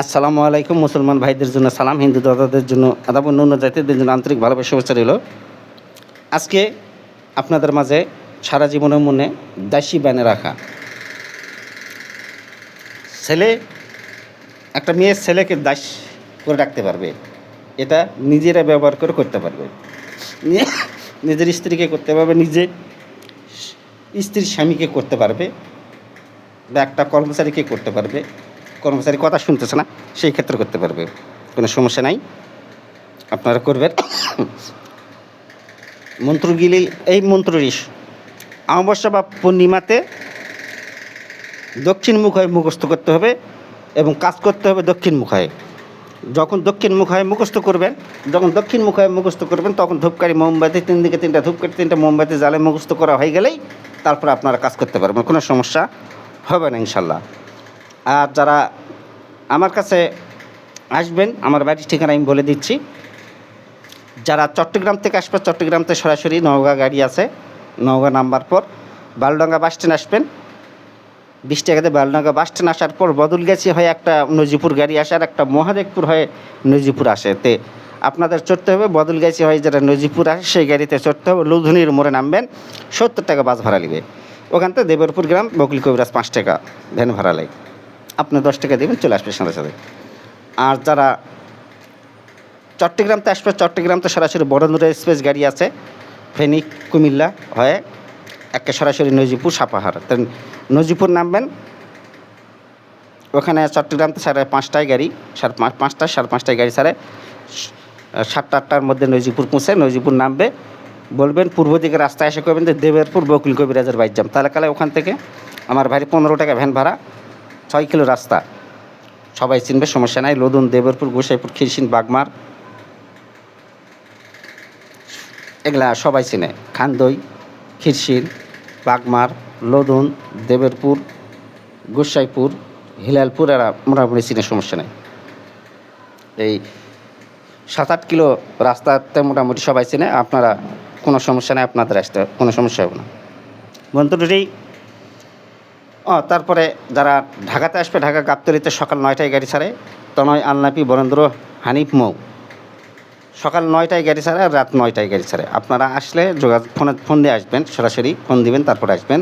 আসসালামু আলাইকুম। মুসলমান ভাইদের জন্য সালাম, হিন্দু দাদাদের জন্য আদাব, অন্য জাতিদের জন্য আন্তরিক ভালোবাসা শুভেচ্ছা রইল। আজকে আপনাদের মাঝে সারা জীবনের মনে দাসী বানিয়ে রাখা ছেলে, একটা মেয়ের ছেলেকে দাস করে রাখতে পারবে, এটা নিজেরা ব্যবহার করে করতে পারবে। নিজের স্ত্রীকে করতে পারবে, নিজে স্ত্রীর স্বামীকে করতে পারবে, বা একটা কর্মচারীকে করতে পারবে। কর্মচারী কথা শুনতেছে না, সেই ক্ষেত্রে করতে পারবে, কোনো সমস্যা নাই, আপনারা করবেন। মন্ত্রগুলি, এই মন্ত্রটি অমাবস্যা বা পূর্ণিমাতে দক্ষিণমুখ হয়ে মুখস্থ করতে হবে এবং কাজ করতে হবে দক্ষিণমুখ হয়ে। যখন দক্ষিণমুখ হয়ে মুখস্থ করবেন, তখন ধূপকাঠি মোমবাতি, তিন দিকে তিনটা ধূপকাঠি, তিনটা মোমবাতি জ্বালে মুখস্থ করা হয়ে গেলেই তারপর আপনারা কাজ করতে পারবেন, কোনো সমস্যা হবে না ইনশাল্লাহ। আর যারা আমার কাছে আসবেন, আমার বাড়ির ঠিকানা আমি বলে দিচ্ছি। যারা চট্টগ্রাম থেকে আসবেন, চট্টগ্রাম থেকে সরাসরি নওগাঁ গাড়ি আছে, নওগাঁ নাম্বার পর বালডাঙ্গা বাস স্ট্যান্ড আসবেন। 20 টাকাতে বালডাঙ্গা বাস স্ট্যান্ড আসার পর বদলগাছি হয়ে একটা নজিপুর গাড়ি আসে, আর একটা মহাদেবপুর হয়ে নজিপুর আসে। তে আপনাদের চড়তে হবে বদলগাছি হয়ে, যেটা নজিপুর আসে সেই গাড়িতে চড়তে হবে। লুধুনির মোড়ে নামবেন, 70 টাকা বাস ভাড়া নেবে। ওখান থেকে দেবরপুর গ্রাম বকুল কবিরাজ 5 টাকা ভ্যান ভাড়া লাগে, আপনি 10 টাকা দেবেন, চলে আসবে সাথে সাথে। আর যারা চট্টগ্রামতে আসবে, চট্টগ্রামতে সরাসরি বড় এক্সপ্রেস গাড়ি আছে, ফেনী কুমিল্লা হয়ে একটা সরাসরি নজিপুর সাপাহার। তো নজিপুর নামবেন, ওখানে চট্টগ্রামতে 5:30টায় গাড়ি, 5:30 গাড়ি ছাড়ে, 7টা-8টার মধ্যে নজিপুর পৌঁছে। নজিপুর নামবে, বলবেন পূর্ব দিকে রাস্তায় এসে করবেন যে দেবেরপুর বকুল কবিরাজের বাইর যাম, তাহলে কালে ওখান থেকে আমার ভাই 15 টাকা ভ্যান ভাড়া, 6 কিলো রাস্তা, সবাই চিনবে, সমস্যা নাই। লদুন, দেবেরপুর, গোসাইপুর, খিরসিন, বাগমার, এগুলা সবাই চিনে। খানদই, খিরসিন, বাগমার, লদুন, দেবেরপুর, গোসাইপুর, হিলালপুর, এরা মোটামুটি চিনে, সমস্যা নেই। এই 7-8 কিলো রাস্তাতে মোটামুটি সবাই চিনে, আপনারা কোনো সমস্যা নেই, আপনাদের আসতে কোনো সমস্যা হবে না বন্ধুটি। তারপরে যারা ঢাকাতে আসবে, ঢাকা গাবতলীতে সকাল 9টায় গাড়ি ছাড়ে, তনয়, আলনাপি, বরেন্দ্র, হানিফ, মৌ, সকাল 9টায় গাড়ি ছাড়ে আর রাত 9টায় গাড়ি ছাড়ে। আপনারা আসলে যোগাযোগ ফোন দিয়ে আসবেন, সরাসরি ফোন দিবেন, তারপরে আসবেন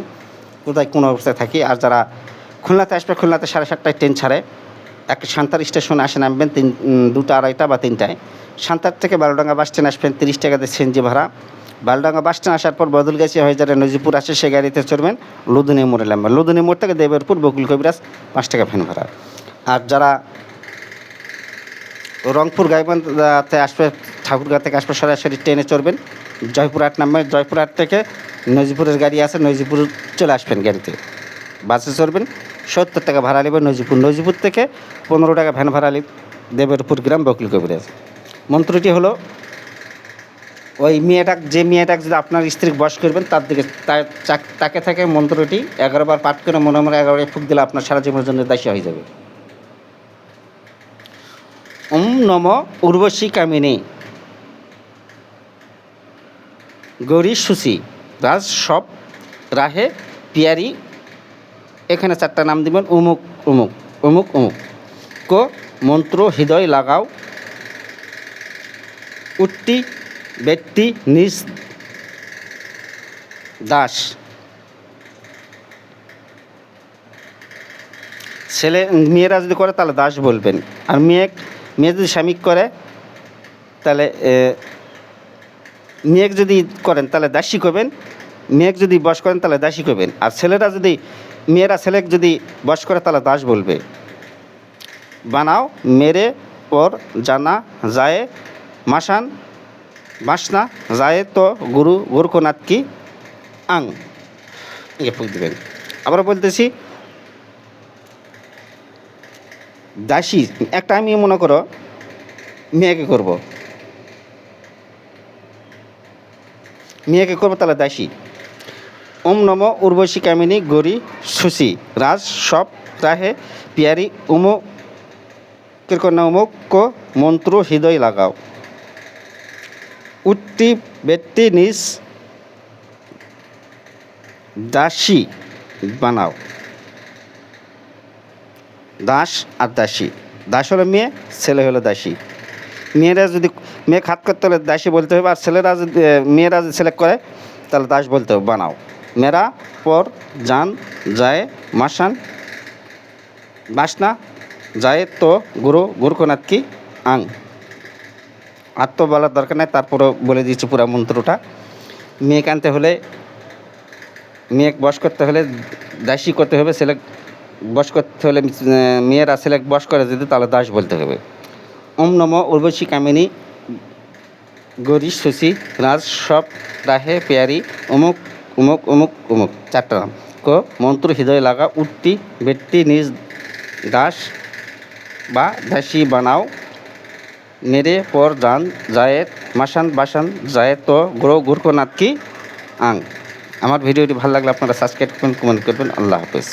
কোথায় কোন অবস্থায় থাকি। আর যারা খুলনাতে আসবে, খুলনাতে 7:30টায় ট্রেন ছাড়ে, একটা সান্তার স্টেশনে আসে নামবেন 2টা, 2:30 বা 3টায়। সান্তার থেকে বালুডাঙ্গা বাস স্ট্যান্ড আসবেন, 30 টাকাতে সিএনজি ভাড়া। বালুডাঙ্গা বাস স্ট্যান্ড আসার পর বদলগাছি হয়ে যারা নজিপুর আসে, সে গাড়িতে চড়বেন, লুধুনি মোড়ে নামবেন। লুধুনি মোড় থেকে দেবেরপুর বকুল কবিরাজ 5 টাকা ভ্যান ভাড়া। আর যারা রংপুর গাইবান্ধাতে আসবে, ঠাকুরগাঁ থেকে আসবে, সরাসরি ট্রেনে চড়বেন, জয়পুরহাট নামবেন। জয়পুরহাট থেকে নজিপুরের গাড়ি আছে, নজিপুর চলে আসবেন গাড়িতে, বাসে চড়বেন, 70 টাকা ভাড়া নেবেন নজিপুর। নজিপুর থেকে 15 টাকা ভ্যান ভাড়া দেবেরপুর গ্রাম বকুল কবিরাজ। মন্ত্রটি হলো, ওই মেয়েটা, যে মেয়েটা যদি আপনার স্ত্রী বয়স করবেন, তার দিকে তাকে থেকে মন্ত্রটি 11 বার পাঠ করে মনে মনে 11 ফুঁক দিলে আপনার সারা জীবনের জন্য দাসী হয়ে যাবে। ওম নম উর্বশী কামিনী গৌরী সুচি রাজ সব রাহে পিয়ারি, এখানে 4টা নাম দিবেন, অমুক অমুক অমুক অমুক কো মন্ত্র হৃদয় লাগাও, উঠতি ব্যক্তি নিজ দাস। ছেলে মেয়েরা যদি করে তাহলে দাস বলবেন, আর মেয়ে যদি স্বামী করে তাহলে মেয়ে যদি করেন তাহলে দাসী করবেন, মেয়ে যদি বশ করেন তাহলে দাসী করবেন। আর মেয়েরা ছেলেকে যদি বশ করে তাহলে দাস বলবে। বানাও মেরে পর জানা যায় মাসান বাসনা যায় তো গুরুকোনাথ কি আং, এ ফুক দেবেন। আবার বলতেছি, দাসী একটা আমি মনে করো মেয়েকে করব তাহলে দাসী। ওম নম উর্বশী কামিনী গৌরী সুচি রাজ সব রাহে পিয়ারি, উমুকের কন্যা উমুক কো মন্ত্র হৃদয় লাগাও, উঠতি ব্যক্তি নিজ দাসী বানাও। দাস আর দাসী দাস হলো মেয়ে, ছেলে হলো দাসী। মেয়েরা যদি মেয়ে খাত করতে হলে দাসী বলতে হবে, আর ছেলেরা যদি মেয়েরা যদি সিলেক্ট করে তাহলে দাস বলতে হবে। বানাও মেরা পর জান যায় মাসান বাসনা যায় তো গুরু গুরুকনাথ কি আং। আর তো বলার দরকার নেই, তারপরও বলে দিচ্ছি পুরো মন্ত্রটা। মেয়েকে আনতে হলে, মেয়ে বশ করতে হলে দাসী করতে হবে, সিলেক্ট বশ করতে হলে মেয়েরা সিলেক্ট বশ করে যদি তাহলে দাস বলতে হবে। ওম নম উর্বশী কামিনী গৌরী শশী রাজ সব রাহে পেয়ারি অমুক অমুক অমুক অমুক 4টা নাম কো মন্ত্র হৃদয় লাগা উঠতি ব্যক্তি নিজ দাস বা দাসী বানাও নেড়ে পর জান যায় মাসান বাসান যায় তো গ্রো গুরকনাথ কি আং। আমার ভিডিওটি ভালো লাগলে আপনারা সাবস্ক্রাইব করবেন, কমেন্ট করবেন। আল্লাহ হাফেজ।